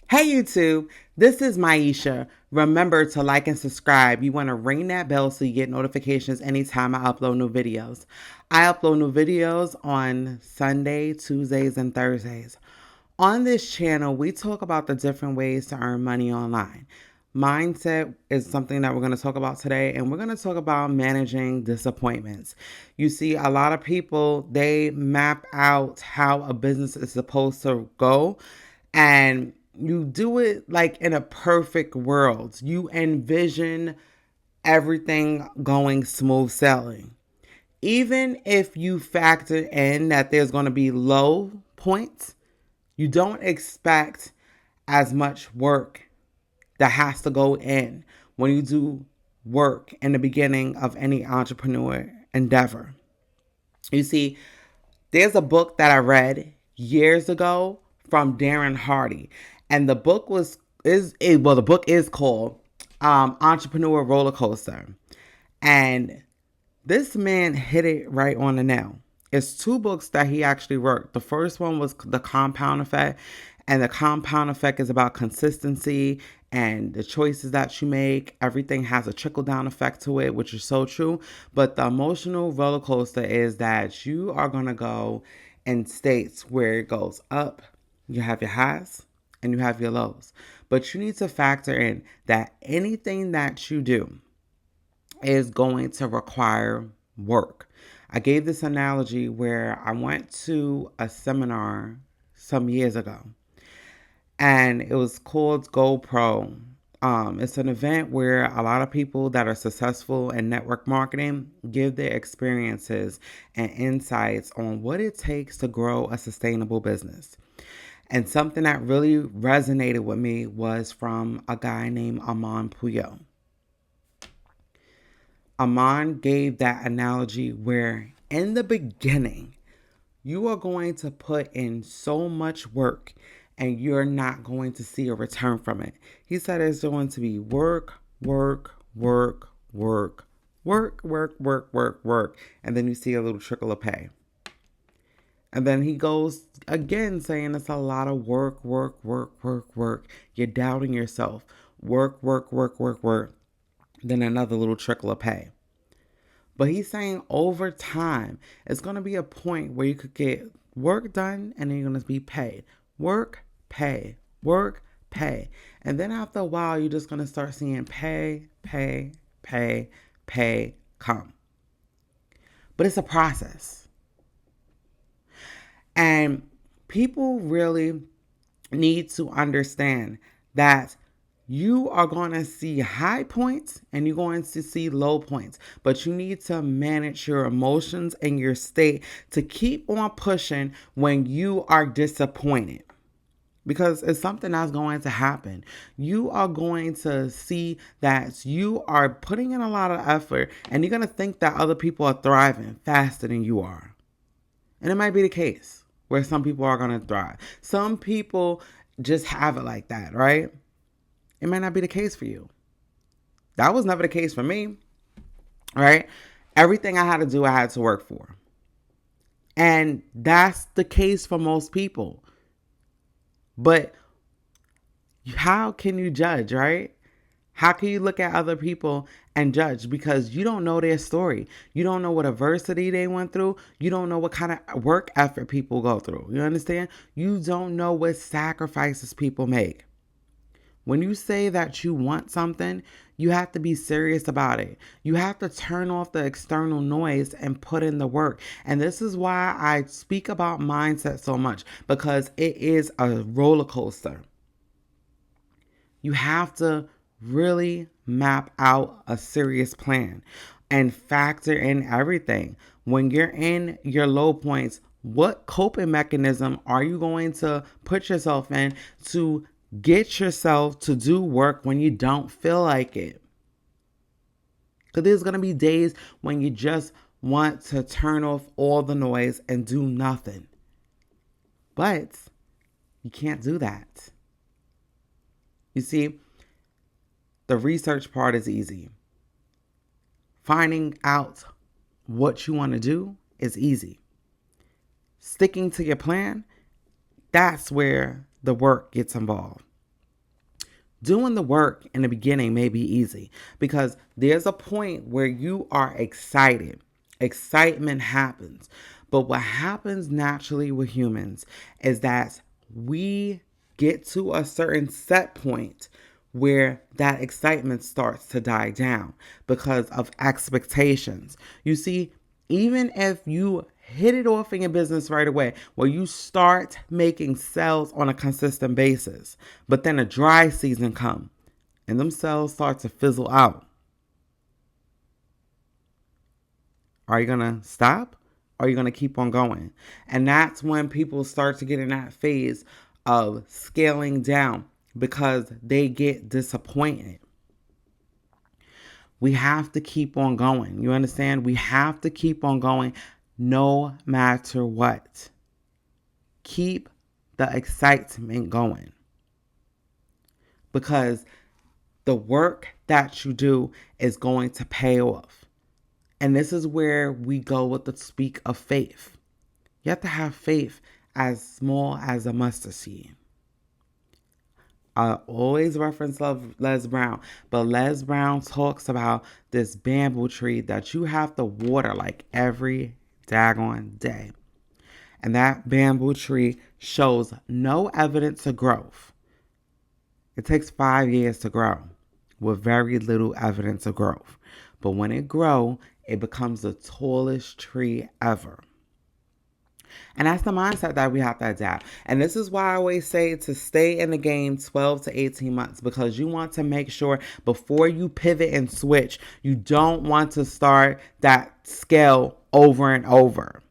Hey YouTube, this is Maisha. Remember to like and subscribe. You want to ring that bell so you get notifications anytime I upload new videos. I upload new videos on Sunday, Tuesdays, and Thursdays. On this channel, we talk about the different ways to earn money online. Mindset is something that we're going to talk about today, and we're going to talk about managing disappointments. You see, a lot of people, they map out how a business is supposed to go, and you do it like in a perfect world. You envision everything going smooth sailing. Even if you factor in that there's going to be low points, you don't expect as much work that has to go in when you do work in the beginning of any entrepreneur endeavor. You see, there's a book that I read years ago from Darren Hardy, and the book the book is called Entrepreneur Roller Coaster, and this man hit it right on the nail. It's two books that he actually wrote. The first one was The Compound Effect, and The Compound Effect is about consistency and the choices that you make. Everything has a trickle down effect to it, which is so true. But the emotional roller coaster is that you are going to go in states where it goes up, you have your highs, and you have your lows. But you need to factor in that anything that you do is going to require work. I gave this analogy where I went to a seminar some years ago, and it was called GoPro. It's an event where a lot of people that are successful in network marketing give their experiences and insights on what it takes to grow a sustainable business. And something that really resonated with me was from a guy named Amon Puyo. Amon gave that analogy where in the beginning, you are going to put in so much work and you're not going to see a return from it. He said it's going to be work, work, work, work, work, work, work, work, work, and then you see a little trickle of pay. And then he goes again saying it's a lot of work, work, work, work, work. You're doubting yourself. Work, work, work, work, work. Then another little trickle of pay. But he's saying over time, it's going to be a point where you could get work done and then you're going to be paid. Work, pay, work, pay. And then after a while, you're just going to start seeing pay, pay, pay, pay come. But it's a process. And people really need to understand that you are going to see high points and you're going to see low points, but you need to manage your emotions and your state to keep on pushing when you are disappointed. Because it's something that's going to happen. You are going to see that you are putting in a lot of effort and you're going to think that other people are thriving faster than you are. And it might be the case where some people are going to thrive. Some people just have it like that, right? It might not be the case for you. That was never the case for me, right? Everything I had to do, I had to work for. And that's the case for most people. But how can you judge, right? How can you look at other people and judge? Because you don't know their story. You don't know what adversity they went through. You don't know what kind of work effort people go through. You understand? You don't know what sacrifices people make. When you say that you want something, you have to be serious about it. You have to turn off the external noise and put in the work. And this is why I speak about mindset so much, because it is a roller coaster. You have to really map out a serious plan and factor in everything. When you're in your low points, what coping mechanism are you going to put yourself in to get yourself to do work when you don't feel like it? Because there's going to be days when you just want to turn off all the noise and do nothing. But you can't do that. You see, the research part is easy. Finding out what you want to do is easy. Sticking to your plan, that's where the work gets involved. Doing the work in the beginning may be easy because there's a point where you are excited. Excitement happens. But what happens naturally with humans is that we get to a certain set point where that excitement starts to die down because of expectations. You see, even if you hit it off in your business right away, where you start making sales on a consistent basis, but then a dry season come and them sales start to fizzle out, are you going to stop? Or are you going to keep on going? And that's when people start to get in that phase of scaling down because they get disappointed. We have to keep on going. You understand? We have to keep on going no matter what. Keep the excitement going because the work that you do is going to pay off. And this is where we go with the speak of faith. You have to have faith as small as a mustard seed. I always reference Les Brown, but Les Brown talks about this bamboo tree that you have to water like every daggone day. And that bamboo tree shows no evidence of growth. It takes 5 years to grow with very little evidence of growth. But when it grows, it becomes the tallest tree ever. And that's the mindset that we have to adapt. And this is why I always say to stay in the game 12 to 18 months, because you want to make sure before you pivot and switch, you don't want to start that scale over and over.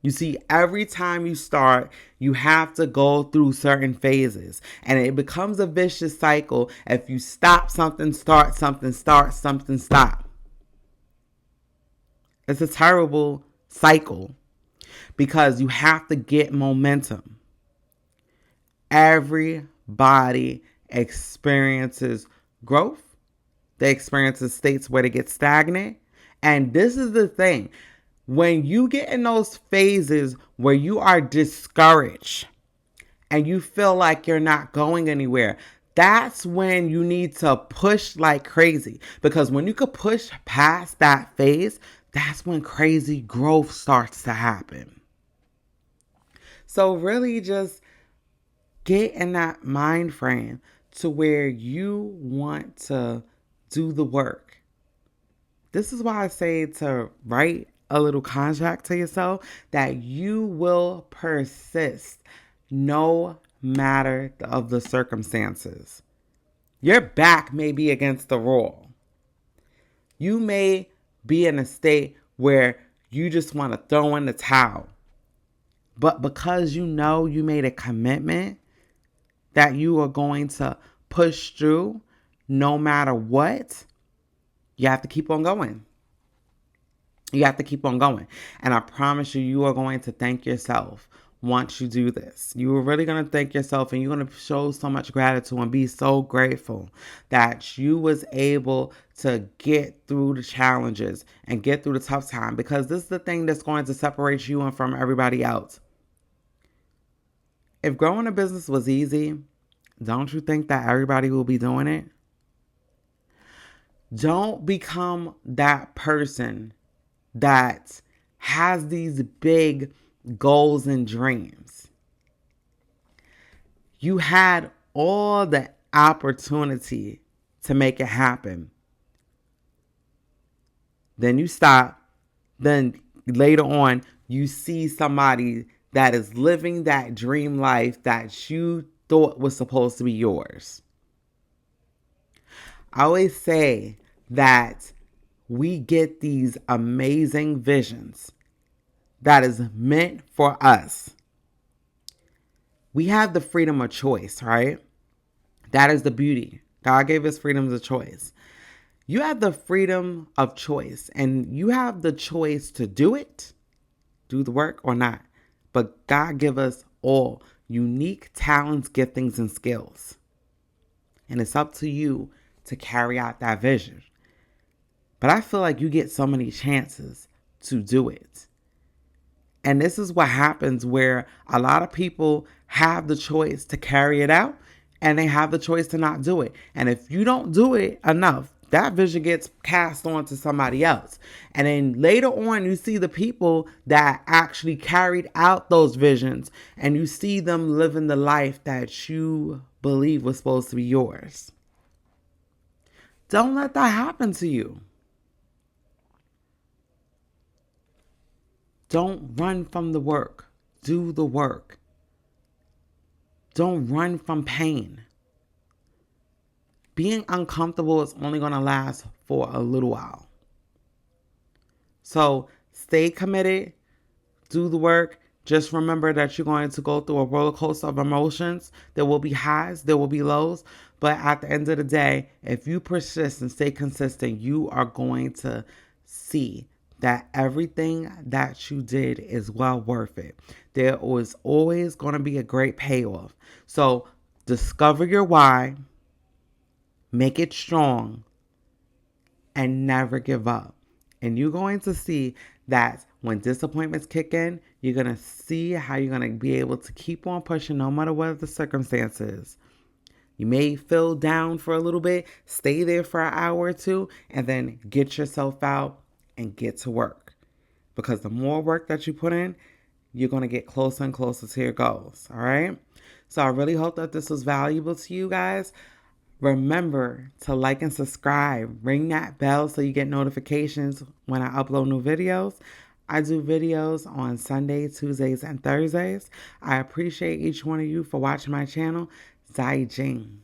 You see, every time you start, you have to go through certain phases. And it becomes a vicious cycle. If you stop something, start something, stop. It's a terrible cycle because you have to get momentum. Everybody experiences growth. They experience states where they get stagnant. And this is the thing. When you get in those phases where you are discouraged and you feel like you're not going anywhere, that's when you need to push like crazy. Because when you could push past that phase, that's when crazy growth starts to happen. So really just get in that mind frame to where you want to do the work. This is why I say to write a little contract to yourself that you will persist no matter of the circumstances. Your back may be against the wall. You may be in a state where you just want to throw in the towel. But because you know you made a commitment that you are going to push through no matter what, you have to keep on going. You have to keep on going. And I promise you, you are going to thank yourself once you do this. You are really going to thank yourself and you're going to show so much gratitude and be so grateful that you was able to get through the challenges and get through the tough time, because this is the thing that's going to separate you from everybody else. If growing a business was easy, don't you think that everybody will be doing it? Don't become that person that has these big goals and dreams. You had all the opportunity to make it happen. Then you stop. Then later on, you see somebody that is living that dream life that you thought was supposed to be yours. I always say that we get these amazing visions that is meant for us. We have the freedom of choice, right? That is the beauty. God gave us freedom of choice. You have the freedom of choice, and you have the choice to do it, do the work or not. But God give us all unique talents, giftings, and skills. And it's up to you to carry out that vision. But I feel like you get so many chances to do it. And this is what happens where a lot of people have the choice to carry it out and they have the choice to not do it. And if you don't do it enough, that vision gets cast on to somebody else. And then later on, you see the people that actually carried out those visions, and you see them living the life that you believe was supposed to be yours. Don't let that happen to you. Don't run from the work. Do the work. Don't run from pain. Being uncomfortable is only going to last for a little while. So stay committed, do the work. Just remember that you're going to go through a roller coaster of emotions. There will be highs, there will be lows. But at the end of the day, if you persist and stay consistent, you are going to see that everything that you did is well worth it. There is always going to be a great payoff. So discover your why. Make it strong and never give up. And you're going to see that when disappointments kick in, you're going to see how you're going to be able to keep on pushing no matter what the circumstances. You may feel down for a little bit, stay there for an hour or two, and then get yourself out and get to work. Because the more work that you put in, you're going to get closer and closer to your goals. All right? So I really hope that this was valuable to you guys. Remember to like and subscribe. Ring that bell so you get notifications when I upload new videos. I do videos on Sundays, Tuesdays, and Thursdays. I appreciate each one of you for watching my channel. Zai Jing.